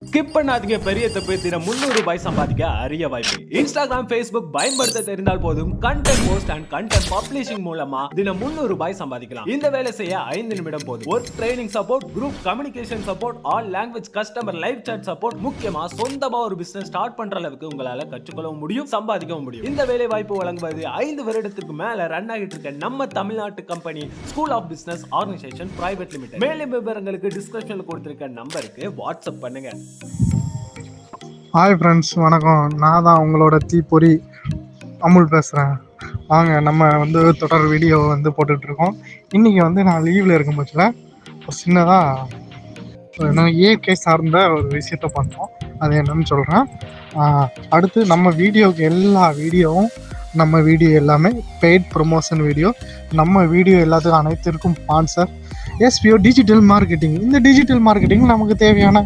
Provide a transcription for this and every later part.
Skip பண்ணாதீங்க, பெரிய தப்பு. தினம் 300 ரூபாய் சம்பாதிக்க அரிய வாய்ப்பு. இன்ஸ்டாகிராம், Facebook பயன்படுத்த தெரிந்தால் போதும். Content post and content publishing மூலமா தினம் 300 ரூபாய் சம்பாதிக்கலாம். இந்த வேலை செய்ய 5 நிமிடம் போதும். Work training support, group communication support, all language customer live chat support, முக்கியமா சொந்தமா ஒரு பிசினஸ் ஸ்டார்ட் பண்ற அளவுக்கு உங்களால கற்றுக்கொள்ளவும் முடியும், சம்பாதிக்கவும் முடியும். இந்த வேலை வாய்ப்பு வழங்குவது 5 வருடத்துக்கு மேல ரன் ஆகிட்டு இருக்க நம்ம தமிழ்நாட்டு company school of business organisation private limited. மேலும் விவரங்களுக்கு டிஸ்கிரிப்ஷன்ல கொடுத்திருக்க நம்பருக்கு வாட்ஸ்அப் பண்ணுங்க. ஹாய் ஃப்ரெண்ட்ஸ், வணக்கம். நான் தான் உங்களோட தீப்பொறி அமுல் பேசுகிறேன். வாங்க நம்ம தொடர் வீடியோ போட்டுட்ருக்கோம். இன்றைக்கி நான் லீவில் இருக்கும் பட்சத்தில் ஒரு சின்னதாக இயற்கை சார்ந்த ஒரு விஷயத்த பண்ணோம். அது என்னன்னு சொல்கிறேன். அடுத்து நம்ம வீடியோவுக்கு எல்லா வீடியோவும் நம்ம வீடியோ எல்லாமே பெய்ட் ப்ரொமோஷன் வீடியோ. நம்ம வீடியோ எல்லாத்துக்கும் அனைத்திற்கும் ஸ்பான்சர் எஸ்பிஓ டிஜிட்டல் மார்க்கெட்டிங். இந்த டிஜிட்டல் மார்க்கெட்டிங் நமக்கு தேவையான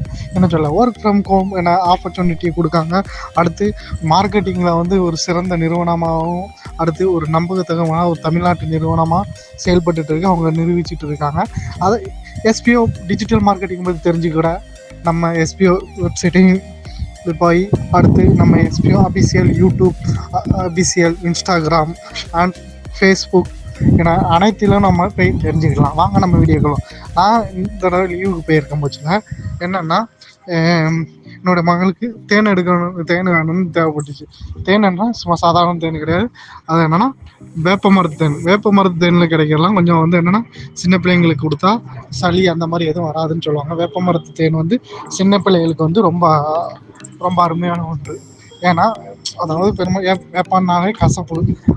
ஒர்க் ஃப்ரம் ஹோம் ஆப்பர்ச்சுனிட்டியை கொடுக்காங்க. அடுத்து மார்க்கெட்டிங்கில் ஒரு சிறந்த நிறுவனமாகவும், அடுத்து ஒரு நம்பகத்தகமான ஒரு தமிழ்நாட்டு நிறுவனமாக செயல்பட்டு இருக்கு. அவங்க நிரூபிச்சுட்டு இருக்காங்க. அதை எஸ்பிஓ டிஜிட்டல் மார்க்கெட்டிங் பற்றி தெரிஞ்சுக்கிற நம்ம எஸ்பிஓ வெப்சைட்டையும் போய், அடுத்து நம்ம SPO official YouTube, official Instagram and Facebook என அனைத்திலும் நம்ம போய் தெரிஞ்சுக்கலாம். வாங்க நம்ம வீடியோக்களும். நான் இந்த தடவை லீவுக்கு போயிருக்கேன் போச்சுங்க. என்னென்னா, என்னோடய மகளுக்கு தேன் வேணும்னு தேவைப்பட்டுச்சு. தேன்னா சும்மா சாதாரண தேன் கிடையாது. அது என்னென்னா வேப்ப மரத்து தேனில் கிடைக்கிறலாம் கொஞ்சம் என்னென்னா சின்ன பிள்ளைங்களுக்கு கொடுத்தா சளி அந்த மாதிரி எதுவும் வராதுன்னு சொல்லுவாங்க. வேப்ப மரத்து தேன் சின்ன பிள்ளைகளுக்கு ரொம்ப ரொம்ப அருமையான ஒன்று. ஏன்னா அதாவது வேப்பான்னாலே கசப்பு.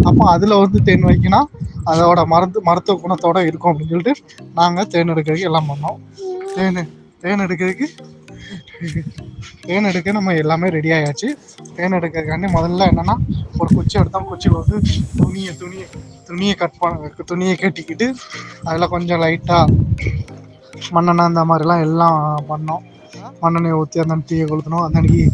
அப்போ அதில் தேன் வைக்கணும், அதோட மருத்துவ குணத்தோடு இருக்கும் அப்படின்னு சொல்லிட்டு நாங்கள் தேன் எடுக்கிறதுக்கு எல்லாம் பண்ணோம். தேன் எடுக்க நம்ம எல்லாமே ரெடி ஆயாச்சு. தேன் எடுக்கிறதுக்காண்டி முதல்ல என்னென்னா ஒரு குச்சி எடுத்தோம். குச்சியில் துணியை கட்டிக்கிட்டு அதில் கொஞ்சம் லைட்டாக மண்ணெண்ணெய் அந்த மாதிரிலாம் எல்லாம் பண்ணோம். மண்ணெண்ணெயை ஊற்றி அந்த தீயை கொளுத்தணும். அந்த அன்றைக்கி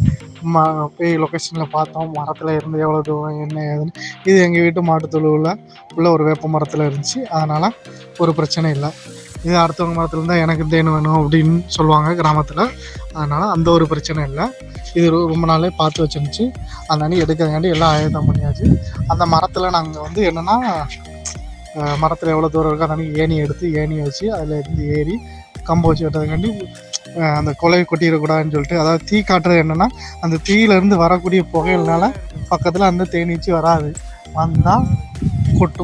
போய் லொக்கேஷனில் பார்த்தோம். மரத்தில் இருந்து எவ்வளோ தூரம் என்ன ஏதுன்னு. இது எங்கள் வீட்டு மாட்டுத்தொழுவில் உள்ள ஒரு வேப்ப மரத்தில் இருந்துச்சு. அதனால் ஒரு பிரச்சனை இல்லை. இது அடுத்தவங்க மரத்தில் இருந்தால் எனக்கு தேன் வேணும் அப்படின்னு சொல்லுவாங்க கிராமத்தில். அதனால் அந்த ஒரு பிரச்சனை இல்லை. இது ரொம்ப நாளே பார்த்து வச்சுருந்துச்சு. அந்த அன்றைக்கி எடுக்கிறதுக்காண்டி எல்லாம் ஆயத்தம் பண்ணியாச்சு. அந்த மரத்தில் நாங்கள் என்னென்னா மரத்தில் எவ்வளோ தூரம் இருக்கோ அந்த அன்றைக்கி ஏணியை வச்சு அதில் இருந்து ஏறி கம்பை வச்சு வெட்டுறதுக்காண்டி அந்த கொலையை கொட்டிடக்கூடாதுன்னு சொல்லிட்டு, அதாவது தீ காட்டுறது என்னென்னா அந்த தீயிலேருந்து வரக்கூடிய புகையினால பக்கத்தில் அந்த தேனீச்சி வராது. வந்தால்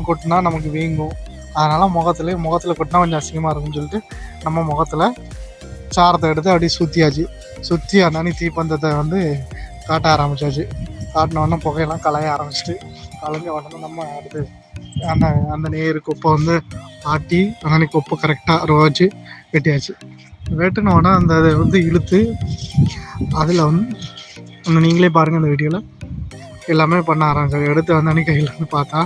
கொட்டுனா நமக்கு வீங்கும். அதனால் முகத்தில் கொட்டினா கொஞ்சம் அசிங்கமாக இருக்குன்னு சொல்லிட்டு நம்ம முகத்தில் சாரத்தை எடுத்து அப்படியே சுற்றி அந்த தீப்பந்தத்தை காட்ட ஆரம்பித்தாச்சு. காட்டினோடனே புகையெல்லாம் கலைய ஆரம்பிச்சிட்டு கலைஞ்ச உடனே நம்ம அடுத்து அந்த நேரு கொப்பை ஆட்டி அந்த கொப்பை கரெக்டாக ரோச்சு வெட்டியாச்சு. வெட்டினோடனே அந்த அதை இழுத்து அதில் நீங்களே பாருங்கள் அந்த வீடியோவில் எல்லாமே பண்ண ஆரம்பிச்சாங்க. எடுத்து அன்னைக்கு கையில் பார்த்தா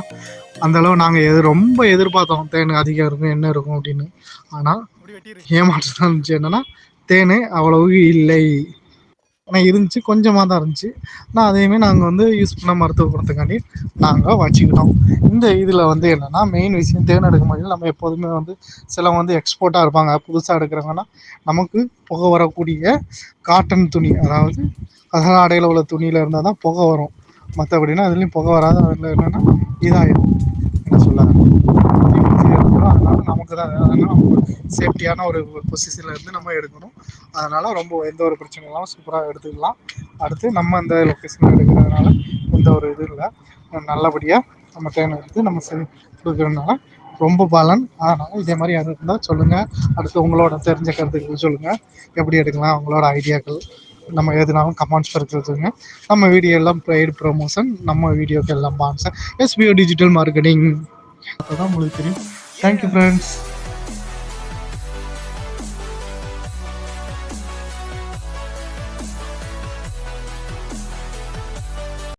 அந்தளவு நாங்கள் ரொம்ப எதிர்பார்த்தோம் தேன் அதிகம் இருக்கும் என்ன இருக்கும் அப்படின்னு. ஆனால் ஏமாற்றம் தான் இருந்துச்சு. என்னென்னா தேன் அவ்வளவு இல்லை. ஆனால் இருந்துச்சு, கொஞ்சமாக தான் இருந்துச்சு. ஆனால் அதையுமே நாங்கள் யூஸ் பண்ண மருத்துவ குணத்துக்காண்டி நாங்கள் வச்சுக்கிட்டோம். இந்த இதில் என்னென்னா மெயின் விஷயம், தேன் எடுக்கும் போது நம்ம எப்போதுமே சிலவங்க எக்ஸ்போர்ட்டாக இருப்பாங்க. புதுசாக எடுக்கிறவங்கன்னா நமக்கு புகை வரக்கூடிய காட்டன் துணி, அதாவது அடையில் உள்ள துணியில் இருந்தால் தான் புகை வரும். மற்றபடினா அதுலேயும் புகை வராது. அதில் என்னென்னா இதாகிடும், என்ன சொல்லாது. அதனால் நமக்கு தான் சேஃப்டியான ஒரு பொசிஷனில் இருந்து நம்ம எடுக்கணும். அதனால் ரொம்ப எந்த ஒரு பிரச்சனை இல்லாமல் சூப்பராக எடுத்துக்கலாம். அடுத்து நம்ம அந்த லொக்கேஷனில் எடுக்கிறதுனால எந்த ஒரு இது இல்லை. நல்லபடியாக நம்ம தேன் எடுத்து நம்ம கொடுக்குறதுனால ரொம்ப பலன். அதனால் இதே மாதிரி அது இருந்தால் சொல்லுங்கள். அடுத்து உங்களோட தெரிஞ்ச கருத்துக்கள் சொல்லுங்கள். எப்படி எடுக்கலாம் உங்களோட ஐடியாக்கள் நம்ம எதுனாலும் கமெண்ட்ஸ் இருக்கிறதுங்க. நம்ம வீடியோ எல்லாம் பெய்டு ப்ரொமோஷன், நம்ம வீடியோக்கு எல்லாம் ஸ்பான்சர் எஸ்பிஓ டிஜிட்டல் மார்க்கெட்டிங். அதுதான் உங்களுக்கு தெரியும். Thank you friends.